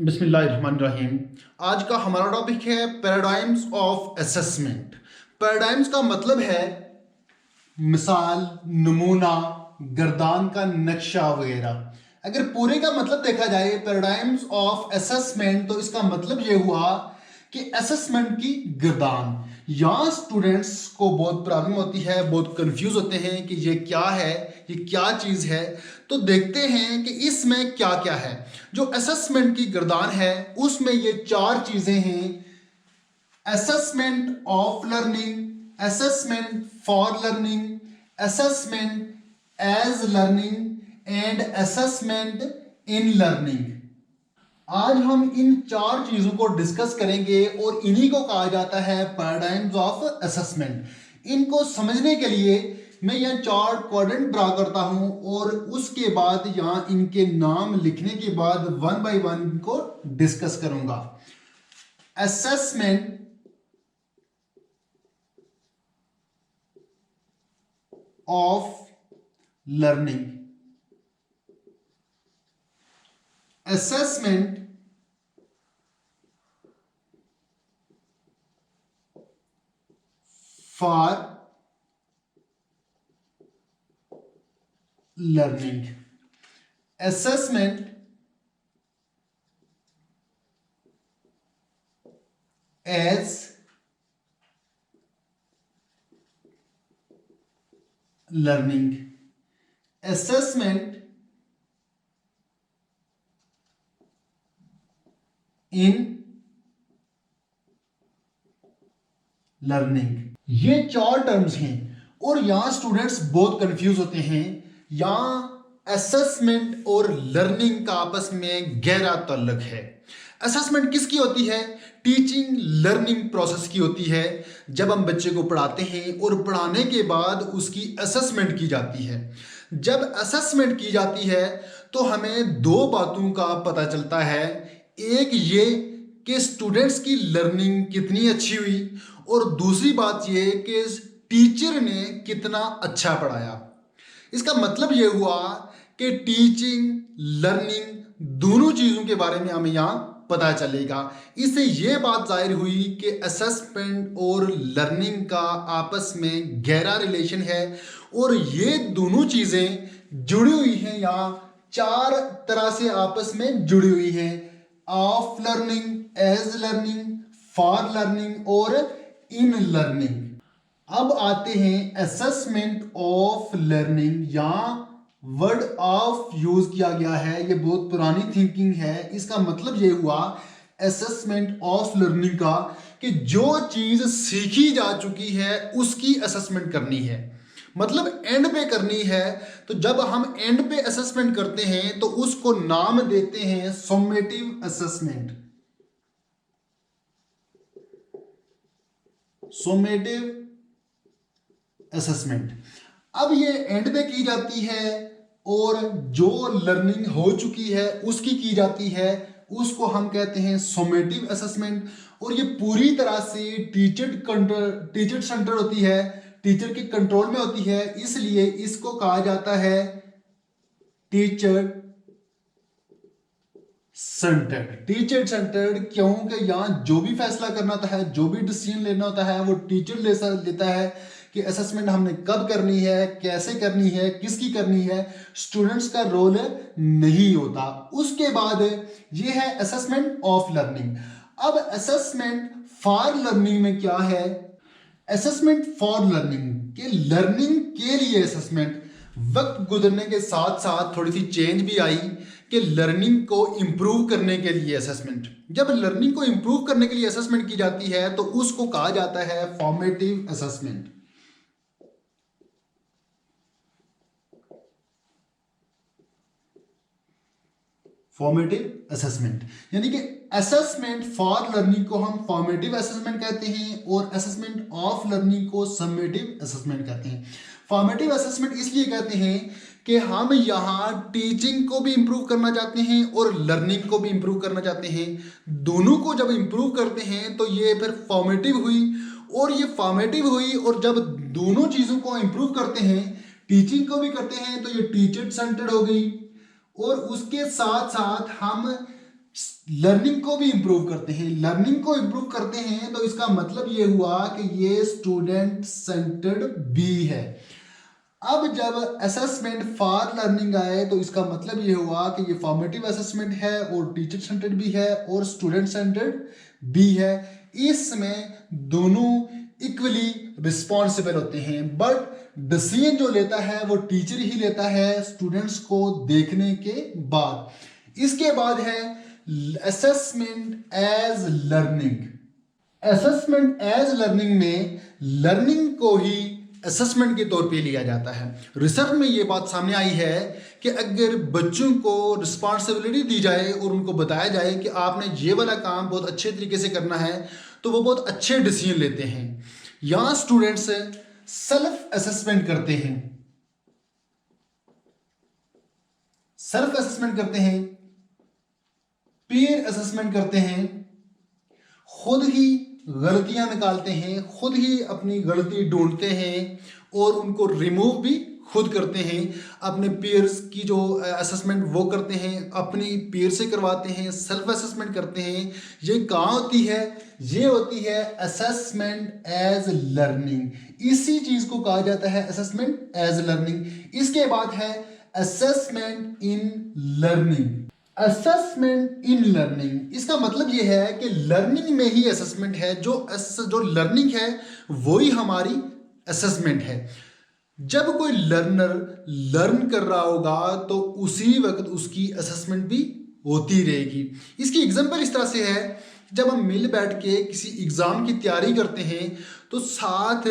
बिस्मिल्लाहिर्रहमानिर्रहीम। आज का हमारा टॉपिक है पैराडाइम्स ऑफ असेसमेंट। पैराडाइम्स का मतलब है मिसाल, नमूना, गर्दान का नक्शा वगैरह। अगर पूरे का मतलब देखा जाए पैराडाइम्स ऑफ असेसमेंट, तो इसका मतलब ये हुआ कि असेसमेंट की गर्दान। यहाँ स्टूडेंट्स को बहुत प्रॉब्लम होती है, बहुत कंफ्यूज होते हैं कि ये क्या है, ये क्या चीज़ है। तो देखते हैं कि इसमें क्या क्या है। जो असेसमेंट की गर्दान है उसमें ये चार चीज़ें हैं: assessment of learning, assessment for learning, assessment as learning and assessment in learning. आज हम इन चार चीजों को डिस्कस करेंगे और इन्हीं को कहा जाता है पैराडाइम्स ऑफ असेसमेंट। इनको समझने के लिए मैं यहाँ चार क्वाड्रेंट ड्रा करता हूं और उसके बाद यहाँ इनके नाम लिखने के बाद वन बाय वन को डिस्कस करूंगा। Assessment of learning, assessment for learning, assessment as learning, assessment in learning. ये चार टर्म्स हैं और यहां स्टूडेंट्स बहुत कंफ्यूज होते हैं। यहां असेसमेंट और लर्निंग का आपस में गहरा ताल्लुक है। असेसमेंट किसकी होती है? टीचिंग लर्निंग प्रोसेस की होती है। जब हम बच्चे को पढ़ाते हैं और पढ़ाने के बाद उसकी असेसमेंट की जाती है। जब असेसमेंट की जाती है तो हमें दो बातों का पता चलता है। एक ये कि स्टूडेंट्स की लर्निंग कितनी अच्छी हुई और दूसरी बात ये कि टीचर ने कितना अच्छा पढ़ाया। इसका मतलब ये हुआ कि टीचिंग लर्निंग दोनों चीज़ों के बारे में हमें यहाँ पता चलेगा। इससे ये बात जाहिर हुई कि असेसमेंट और लर्निंग का आपस में गहरा रिलेशन है और ये दोनों चीज़ें जुड़ी हुई हैं। यहाँ चार तरह से आपस में जुड़ी हुई हैं: of learning, as learning, for learning और इन लर्निंग। अब आते हैं असेसमेंट ऑफ लर्निंग। यहाँ वर्ड ऑफ यूज किया गया है, ये बहुत पुरानी थिंकिंग है। इसका मतलब ये हुआ असेसमेंट ऑफ लर्निंग का कि जो चीज सीखी जा चुकी है उसकी असेसमेंट करनी है, मतलब एंड पे करनी है। तो जब हम एंड पे असेसमेंट करते हैं तो उसको नाम देते हैं समेटिव असेसमेंट। समेटिव असेसमेंट अब ये एंड पे की जाती है और जो लर्निंग हो चुकी है उसकी की जाती है, उसको हम कहते हैं समेटिव असेसमेंट। और ये पूरी तरह से टीचर सेंटर होती है, टीचर के कंट्रोल में होती है, इसलिए इसको कहा जाता है टीचर सेंटर्ड। टीचर सेंटर्ड क्योंकि यहाँ जो भी फैसला करना होता है, जो भी डिसीजन लेना होता है वो टीचर लेता है कि असेसमेंट हमने कब करनी है, कैसे करनी है, किसकी करनी है। स्टूडेंट्स का रोल नहीं होता। उसके बाद ये है असेसमेंट ऑफ लर्निंग। अब असेसमेंट फॉर लर्निंग में क्या है? असेसमेंट फॉर लर्निंग के लर्निंग के लिए असेसमेंट। वक्त गुजरने के साथ साथ थोड़ी सी चेंज भी आई कि लर्निंग को इंप्रूव करने के लिए असेसमेंट। जब लर्निंग को इंप्रूव करने के लिए असेसमेंट की जाती है तो उसको कहा जाता है फॉर्मेटिव असेसमेंट। फॉर्मेटिव असेसमेंट यानी कि असेसमेंट फॉर लर्निंग को हम फॉर्मेटिव असेसमेंट कहते हैं और असेसमेंट ऑफ लर्निंग को समेटिव असेसमेंट कहते हैं। फॉर्मेटिव असेसमेंट इसलिए कहते हैं कि हम यहाँ टीचिंग को भी इंप्रूव करना चाहते हैं और लर्निंग को भी इंप्रूव करना चाहते हैं। दोनों को जब इंप्रूव करते हैं तो ये फिर फॉर्मेटिव हुई और ये फॉर्मेटिव हुई। और जब दोनों चीज़ों को इंप्रूव करते हैं, टीचिंग को भी करते हैं, तो ये टीचर सेंटर्ड हो गई। और उसके साथ साथ हम लर्निंग को भी इंप्रूव करते हैं। लर्निंग को इंप्रूव करते हैं तो इसका मतलब ये हुआ कि ये स्टूडेंट सेंटर्ड भी है। अब जब असेसमेंट फॉर लर्निंग आए तो इसका मतलब ये हुआ कि ये फॉर्मेटिव असेसमेंट है और टीचर सेंटर्ड भी है और स्टूडेंट सेंटर्ड भी है। इसमें दोनों इक्वली रिस्पॉन्सिबल होते हैं, बट डिसीजन जो लेता है वो टीचर ही लेता है स्टूडेंट्स को देखने के बाद। इसके बाद है assessment as learning. Assessment as learning में लर्निंग को ही असेसमेंट के तौर पे लिया जाता है। रिसर्च में ये बात सामने आई है कि अगर बच्चों को रिस्पॉन्सिबिलिटी दी जाए और उनको बताया जाए कि आपने ये वाला काम बहुत अच्छे तरीके से करना है तो वो बहुत अच्छे डिसीजन लेते हैं। यहाँ स्टूडेंट्स सेल्फ असेसमेंट करते हैं, सेल्फ असेसमेंट करते हैं, पीयर असेसमेंट करते हैं, खुद ही गलतियां निकालते हैं, खुद ही अपनी गलती ढूंढते हैं और उनको रिमूव भी खुद करते हैं। अपने पीयर्स की जो असेसमेंट वो करते हैं, अपनी पीयर से करवाते हैं, सेल्फ असेसमेंट करते हैं। ये कहाँ होती है? ये होती है असेसमेंट एज लर्निंग। इसी चीज को कहा जाता है असेसमेंट एज लर्निंग। इसके बाद है assessment in learning. Assessment in learning, इसका मतलब यह है कि लर्निंग में ही असेसमेंट है। जो लर्निंग है वही हमारी असेसमेंट है। जब कोई लर्नर लर्न कर रहा होगा तो उसी वक्त उसकी असेसमेंट भी होती रहेगी। इसकी एग्जांपल इस तरह से है, जब हम मिल बैठ के किसी एग्जाम की तैयारी करते हैं तो साथ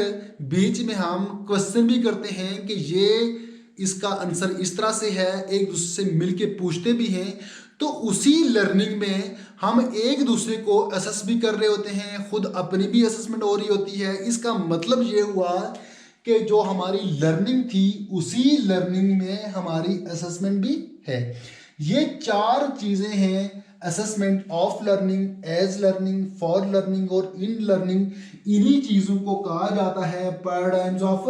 बीच में हम क्वेश्चन भी करते हैं कि ये इसका आंसर इस तरह से है, एक दूसरे से मिलके पूछते भी हैं। तो उसी लर्निंग में हम एक दूसरे को असेस भी कर रहे होते हैं, खुद अपनी भी असेसमेंट हो रही होती है। इसका मतलब ये हुआ कि जो हमारी लर्निंग थी उसी लर्निंग में हमारी असेसमेंट भी है। ये चार चीजें हैं, assessment of learning, as learning, for learning और इन लर्निंग। इन्हीं चीजों को कहा जाता है पैराडाइम्स ऑफ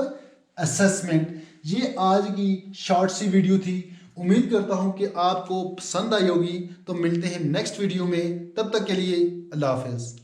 असेसमेंट। ये आज की शॉर्ट सी वीडियो थी। उम्मीद करता हूं कि आपको पसंद आई होगी। तो मिलते हैं नेक्स्ट वीडियो में, तब तक के लिए अल्लाह हाफिज।